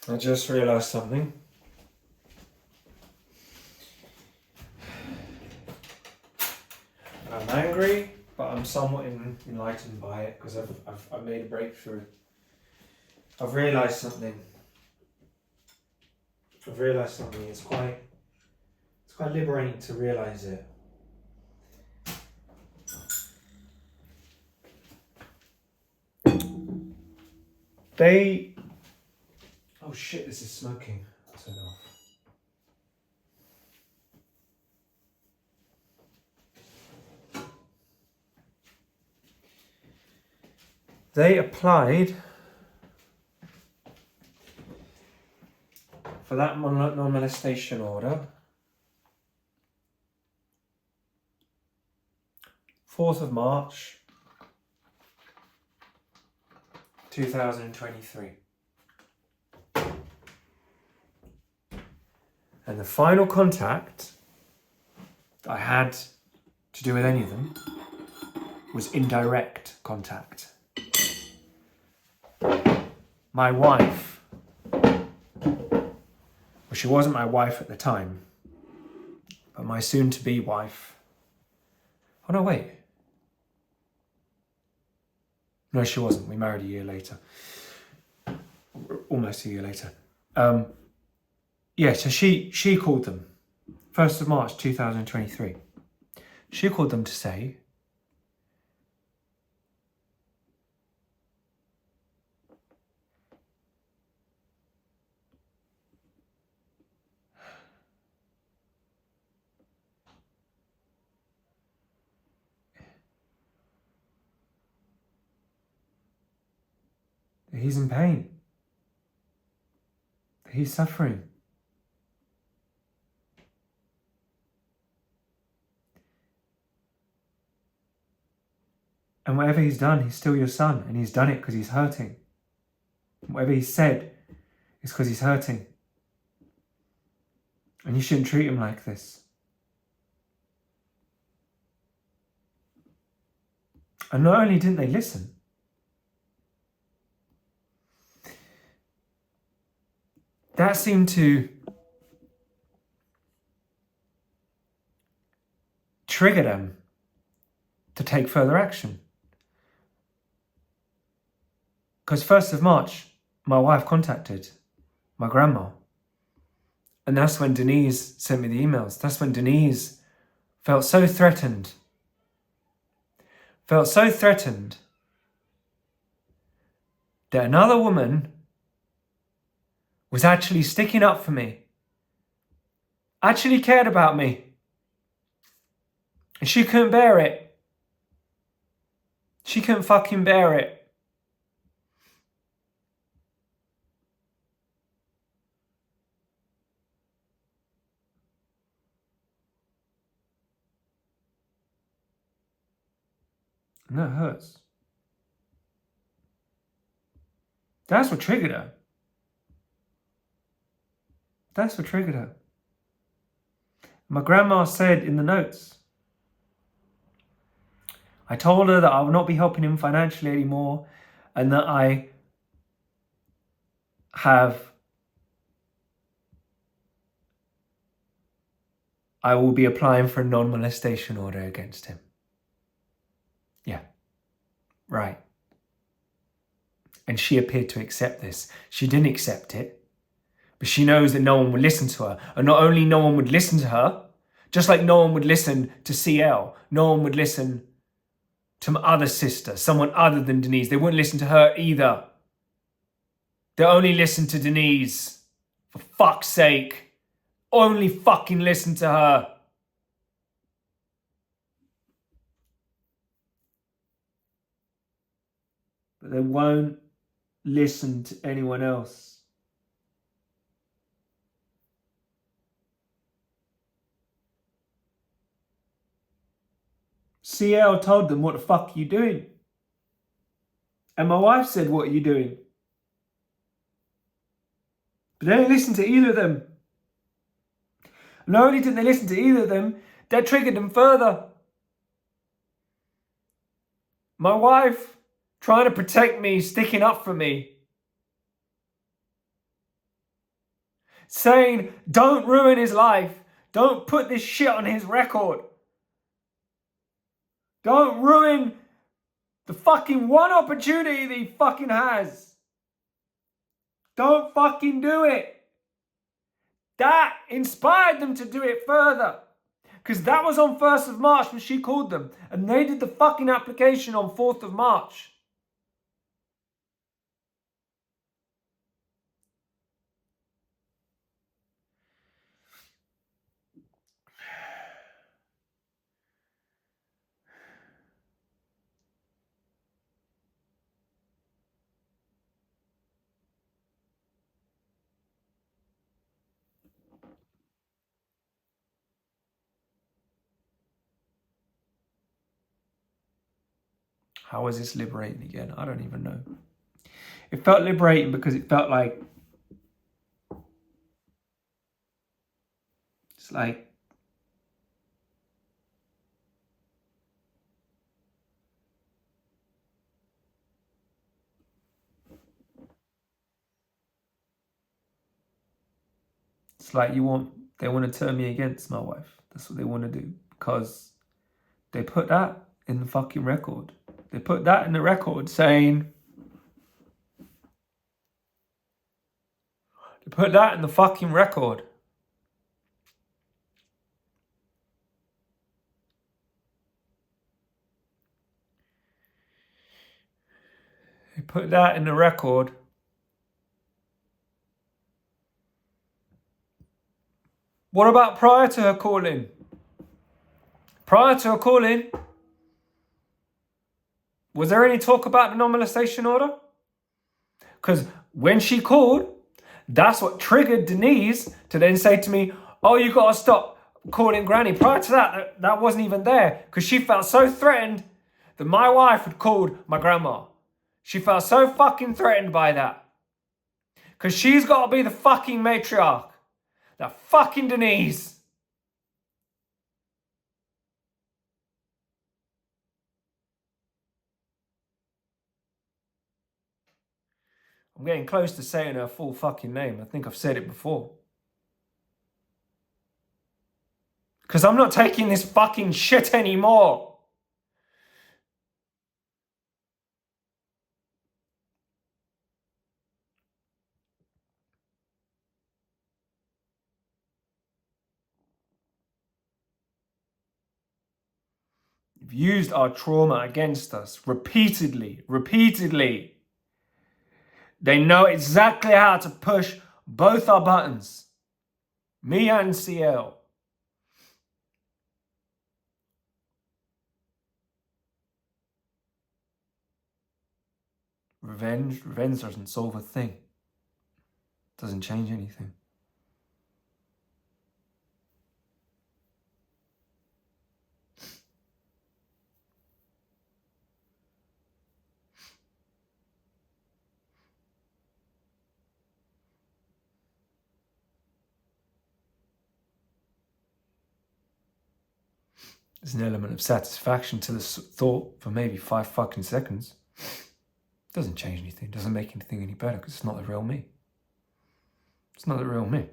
I just realised something. I'm angry, but I'm somewhat enlightened by it because I've made a breakthrough. I've realised something. It's quite liberating to realise it. Oh shit! This is smoking. I'll turn it off. They applied for that non-molestation order 4th of March 2023. And the final contact I had to do with any of them was indirect contact. My wife, well, she wasn't my wife at the time, but my soon-to-be wife. Oh no, wait. No, she wasn't. We married a year later. Almost a year later. Yeah, so she called them. 1st of March 2023. She called them to say, he's in pain. He's suffering. And whatever he's done, he's still your son, and he's done it because he's hurting. And whatever he said is because he's hurting. And you shouldn't treat him like this. And not only didn't they listen, that seemed to trigger them to take further action. Because 1st of March, my wife contacted my grandma. And that's when Denise sent me the emails. That's when Denise felt so threatened. That another woman was actually sticking up for me. Actually cared about me. And she couldn't bear it. She couldn't fucking bear it. And that hurts. That's what triggered her. My grandma said in the notes, I told her that I would not be helping him financially anymore and that I will be applying for a non-molestation order against him. Yeah, right. And she appeared to accept this. She didn't accept it, but she knows that no one would listen to her. And not only no one would listen to her, just like no one would listen to CL, no one would listen to my other sister, someone other than Denise. They wouldn't listen to her either. They only listen to Denise. For fuck's sake. Only fucking listen to her. But they won't listen to anyone else. CL told them, what the fuck are you doing? And my wife said, what are you doing? But they didn't listen to either of them. Not only didn't they listen to either of them, that triggered them further. My wife trying to protect me, sticking up for me. saying, don't ruin his life. Don't put this shit on his record. Don't ruin the fucking one opportunity that he fucking has. Don't fucking do it. That inspired them to do it further. Because that was on 1st of March when she called them. And they did the fucking application on 4th of March. How is this liberating again? I don't even know. It felt liberating because it felt like, it's like, they want to turn me against my wife. That's what they want to do. Because they put that in the fucking record. They put that in the record saying, they put that in the fucking record. They put that in the record. What about prior to her calling? Prior to her calling, was there any talk about the non-molestation order? Because when she called, that's what triggered Denise to then say to me, oh, you got to stop calling Granny. Prior to that, that wasn't even there. Because she felt so threatened that my wife had called my grandma. She felt so fucking threatened by that. Because she's got to be the fucking matriarch. That fucking Denise. I'm getting close to saying her full fucking name. I think I've said it before. Because I'm not taking this fucking shit anymore. You've used our trauma against us repeatedly. They know exactly how to push both our buttons. Me and CL. Revenge doesn't solve a thing. Doesn't change anything. There's an element of satisfaction to this thought for maybe 5 fucking seconds. Doesn't change anything. Doesn't make anything any better because it's not the real me. It's not the real me.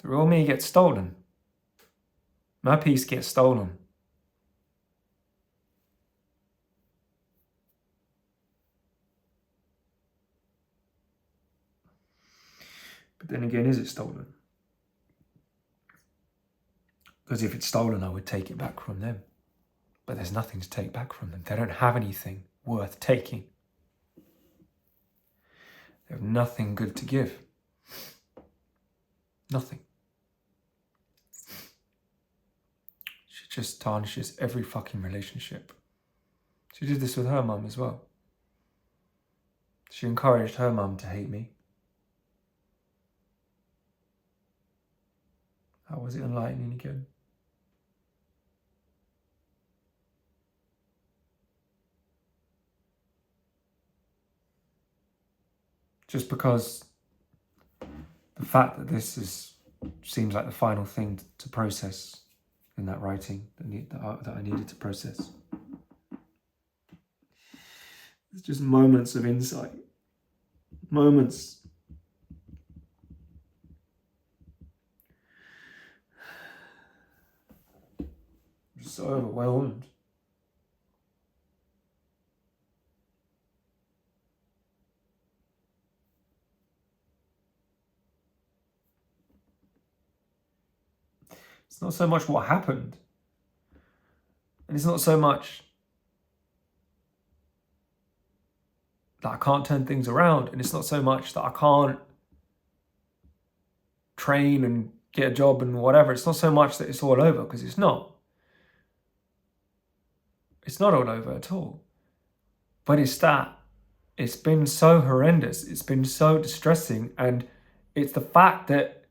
The real me gets stolen. My peace gets stolen. But then again, is it stolen? Because if it's stolen, I would take it back from them. But there's nothing to take back from them. They don't have anything worth taking. They have nothing good to give. Nothing. She just tarnishes every fucking relationship. She did this with her mum as well. She encouraged her mum to hate me. How was it enlightening again? Just because the fact that this seems like the final thing to process in that writing that I needed to process. It's just moments of insight. moments. I'm so overwhelmed. It's not so much what happened. And it's not so much that I can't turn things around. And it's not so much that I can't train and get a job and whatever. It's not so much that it's all over, because it's not. It's not all over at all. But it's that it's been so horrendous. It's been so distressing. And it's the fact that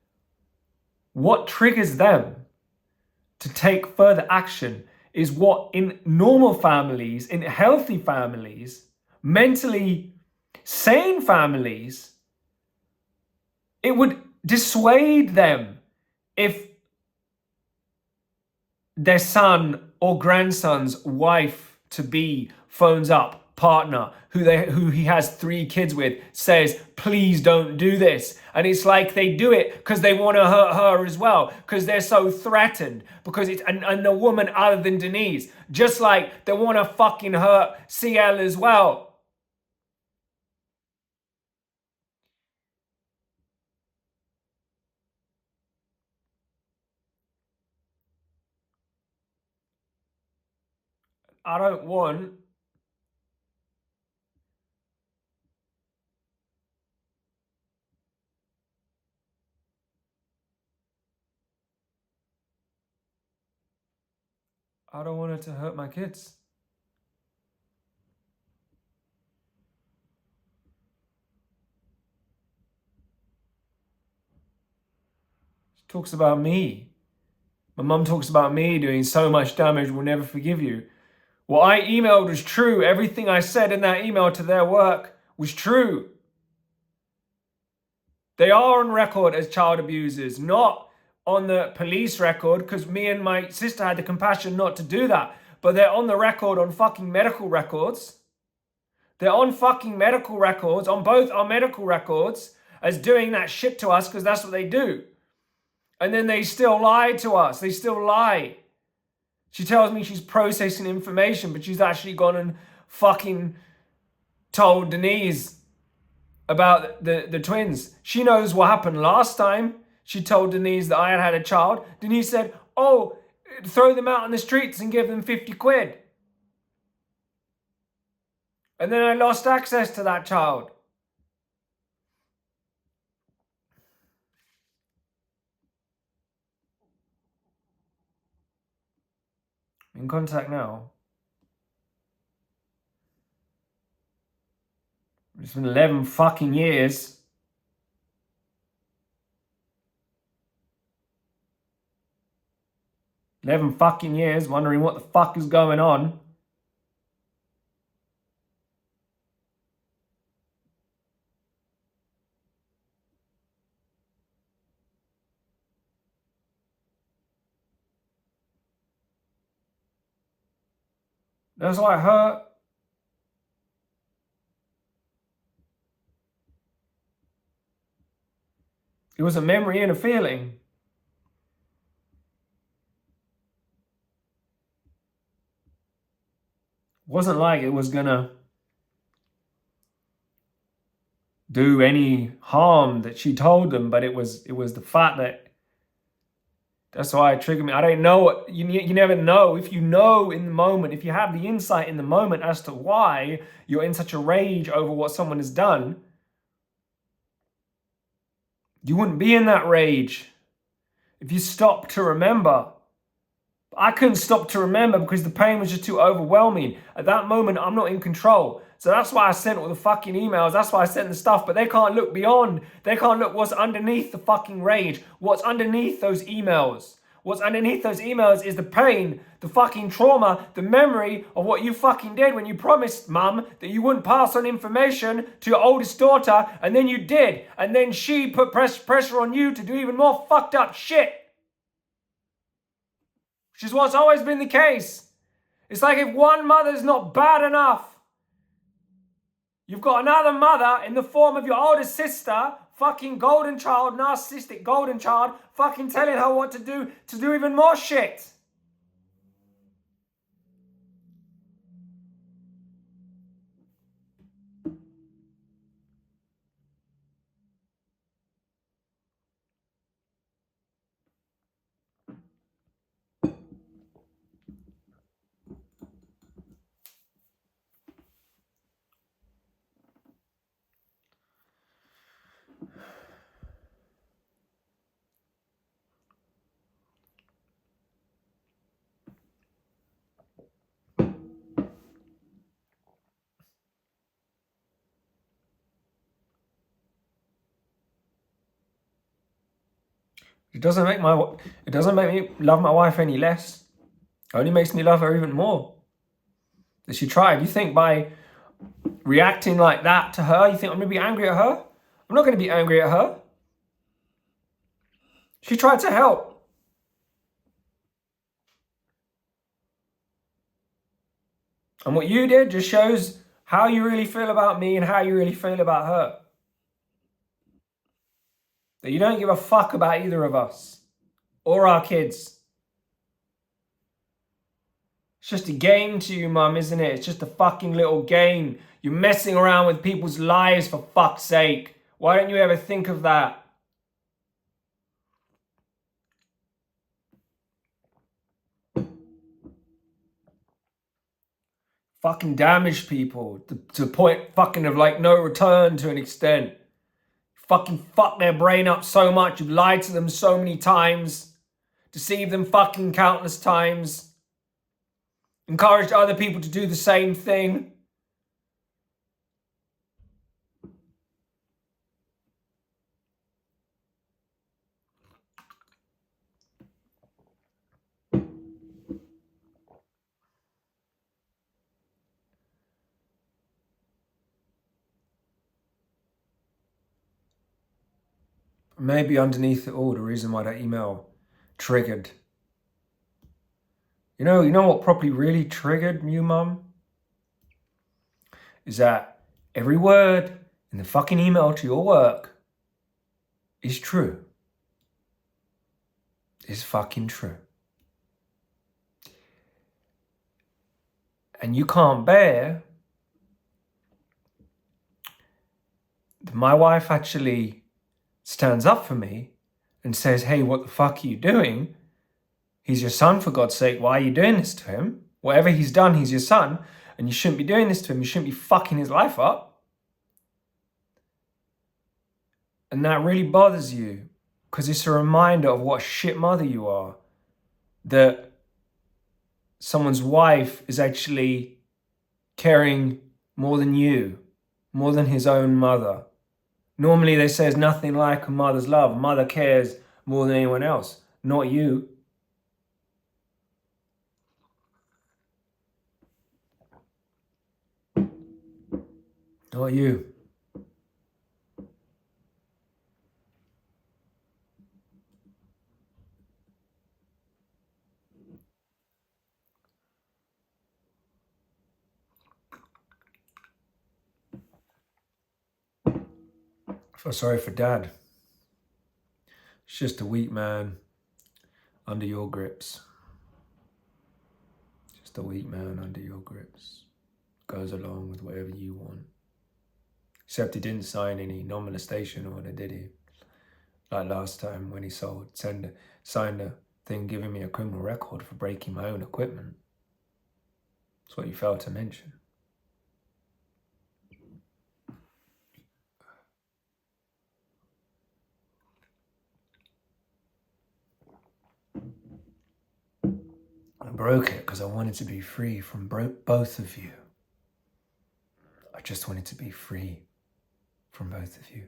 what triggers them to take further action is what in normal families, in healthy families, mentally sane families, it would dissuade them if their son or grandson's wife to be phones up, partner who he has 3 kids with, says, please don't do this. And it's like they do it because they want to hurt her as well, because they're so threatened, because it's and the woman other than Denise, just like they want to fucking hurt CL as well. I don't want her to hurt my kids. She talks about me. My mum talks about me doing so much damage, will never forgive you. What I emailed was true. Everything I said in that email to their work was true. They are on record as child abusers, not on the police record, because me and my sister had the compassion not to do that. But they're on the record on fucking medical records. They're on fucking medical records, on both our medical records, as doing that shit to us, because that's what they do. And then they still lie to us. They still lie. She tells me she's processing information, but she's actually gone and fucking told Denise about the twins. She knows what happened last time. She told Denise that I had a child. Denise said, oh, throw them out on the streets and give them 50 quid. And then I lost access to that child. In contact now. It's been 11 fucking years. 11 fucking years wondering what the fuck is going on. That's why it hurt. It was a memory and a feeling. It wasn't like it was gonna do any harm that she told them, but it was the fact that that's why it triggered me. I don't know. You never know. If you know in the moment, if you have the insight in the moment as to why you're in such a rage over what someone has done, you wouldn't be in that rage if you stopped to remember. I couldn't stop to remember because the pain was just too overwhelming. At that moment, I'm not in control. So that's why I sent all the fucking emails. That's why I sent the stuff. But they can't look beyond. They can't look what's underneath the fucking rage. What's underneath those emails. What's underneath those emails is the pain, the fucking trauma, the memory of what you fucking did when you promised mum that you wouldn't pass on information to your oldest daughter, and then you did. And then she put pressure on you to do even more fucked up shit. Which is what's always been the case. It's like if one mother's not bad enough, You've got another mother in the form of your older sister, fucking golden child, narcissistic golden child, fucking telling her what to do even more shit. It doesn't make me love my wife any less. It only makes me love her even more. That she tried. You think by reacting like that to her, you think I'm going to be angry at her? I'm not going to be angry at her. She tried to help. And what you did just shows how you really feel about me and how you really feel about her. That you don't give a fuck about either of us or our kids. It's just a game to you, Mum, isn't it? It's just a fucking little game. You're messing around with people's lives, for fuck's sake. Why don't you ever think of that? Fucking damaged people to the point fucking of like no return to an extent. Fucking fuck their brain up so much. You've lied to them so many times. Deceived them fucking countless times. Encouraged other people to do the same thing. Maybe underneath it all, the reason why that email triggered. You know what probably really triggered you, Mum? Is that every word in the fucking email to your work is true. Is fucking true. And you can't bear that my wife actually stands up for me and says, hey, what the fuck are you doing? He's your son, for God's sake. Why are you doing this to him? Whatever he's done, he's your son. And you shouldn't be doing this to him. You shouldn't be fucking his life up. And that really bothers you because it's a reminder of what a shit mother you are. That someone's wife is actually caring more than you, more than his own mother. Normally they say there's nothing like a mother's love. A mother cares more than anyone else, not you. Not you. I feel sorry for Dad. It's just a weak man under your grips. Just a weak man under your grips. Goes along with whatever you want. Except he didn't sign any non-molestation order, did he? Like last time when he signed a thing giving me a criminal record for breaking my own equipment. That's what you failed to mention. I broke it because I wanted to be free from both of you. I just wanted to be free from both of you.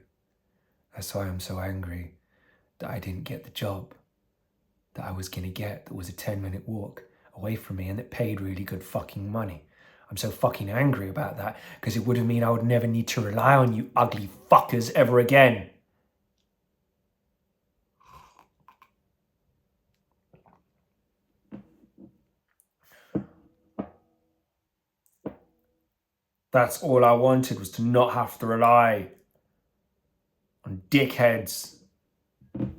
That's why I'm so angry that I didn't get the job that I was going to get, that was a 10-minute walk away from me and that paid really good fucking money. I'm so fucking angry about that because it would have mean I would never need to rely on you ugly fuckers ever again. That's all I wanted, was to not have to rely on dickheads. You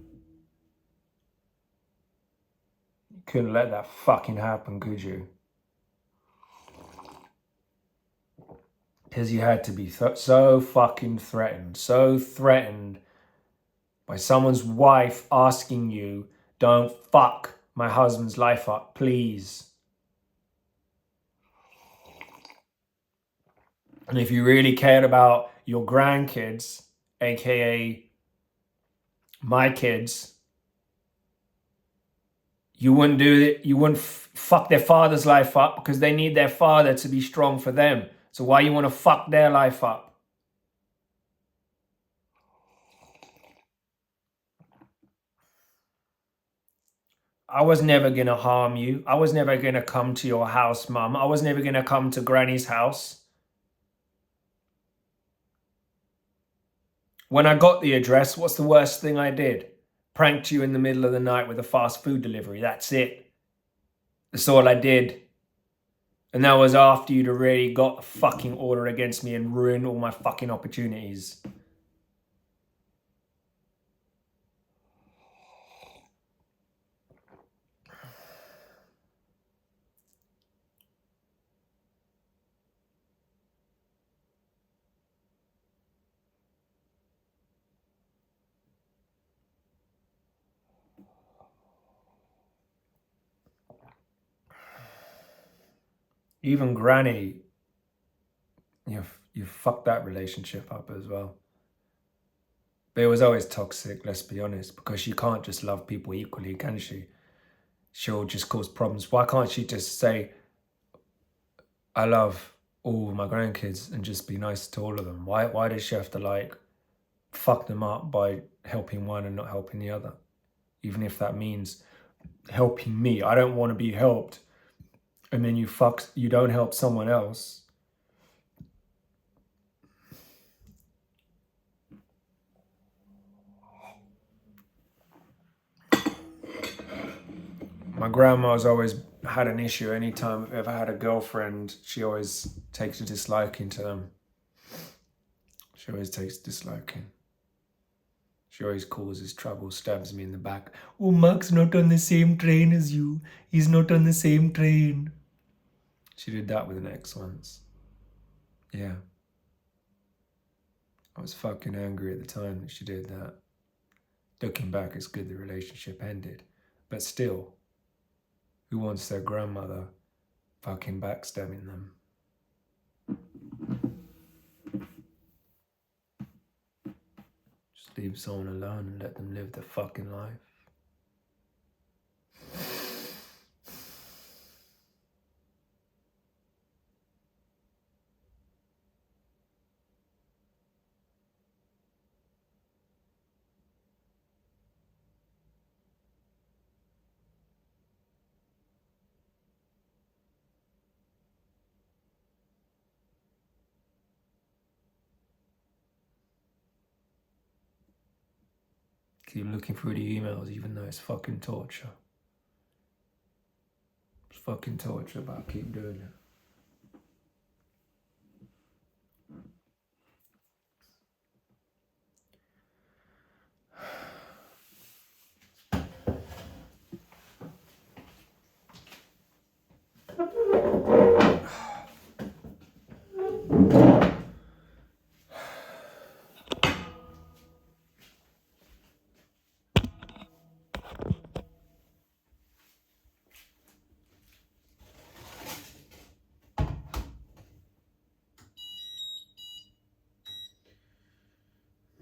couldn't let that fucking happen, could you? Because you had to be so fucking threatened. So threatened by someone's wife asking you, don't fuck my husband's life up, please. And if you really cared about your grandkids, aka my kids, you wouldn't do it. You wouldn't fuck their father's life up, because they need their father to be strong for them. So why you want to fuck their life up? I was never going to harm you. I was never going to come to your house, Mum. I was never going to come to Granny's house. When I got the address, what's the worst thing I did? Pranked you in the middle of the night with a fast food delivery. That's it. That's all I did. And that was after you'd already got a fucking order against me and ruined all my fucking opportunities. Even Granny, you fucked that relationship up as well. But it was always toxic, let's be honest, because she can't just love people equally, can she? She'll just cause problems. Why can't she just say, I love all my grandkids, and just be nice to all of them? Why does she have to, like, fuck them up by helping one and not helping the other? Even if that means helping me. I don't want to be helped. And then you don't help someone else. My grandma's always had an issue. Anytime I've ever had a girlfriend, she always takes a disliking to them. She always takes a disliking. She always causes trouble, stabs me in the back. Oh, Mark's not on the same train as you. He's not on the same train. She did that with an ex once. Yeah. I was fucking angry at the time that she did that. Looking back, it's good the relationship ended. But still, who wants their grandmother fucking backstabbing them? Just leave someone alone and let them live their fucking life. Keep looking through the emails even though it's fucking torture. It's fucking torture, but I keep doing it.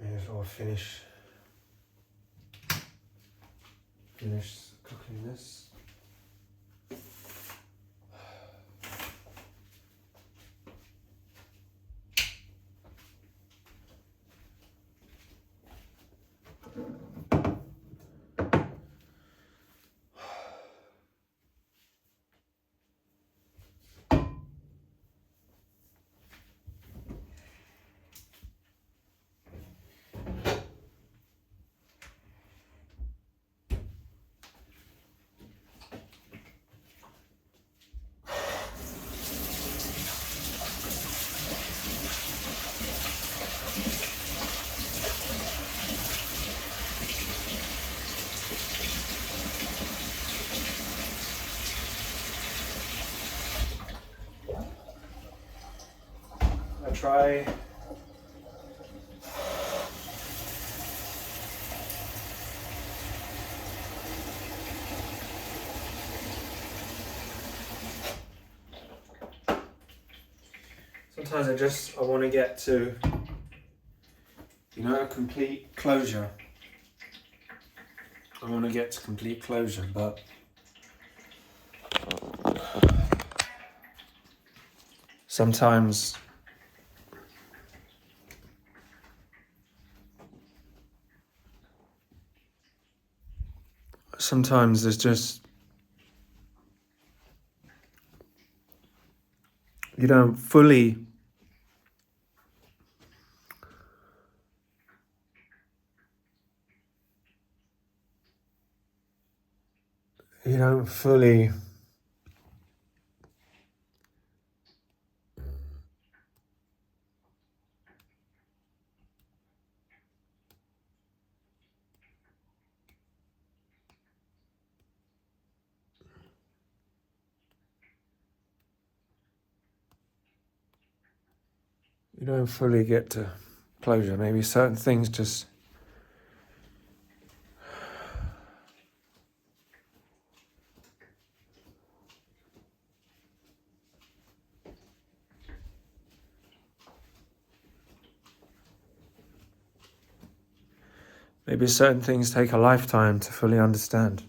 May as well finish cooking this. try. Sometimes I want to get to, complete closure. I want to get to complete closure, but sometimes there's just, you don't fully get to closure. Maybe certain things just, take a lifetime to fully understand.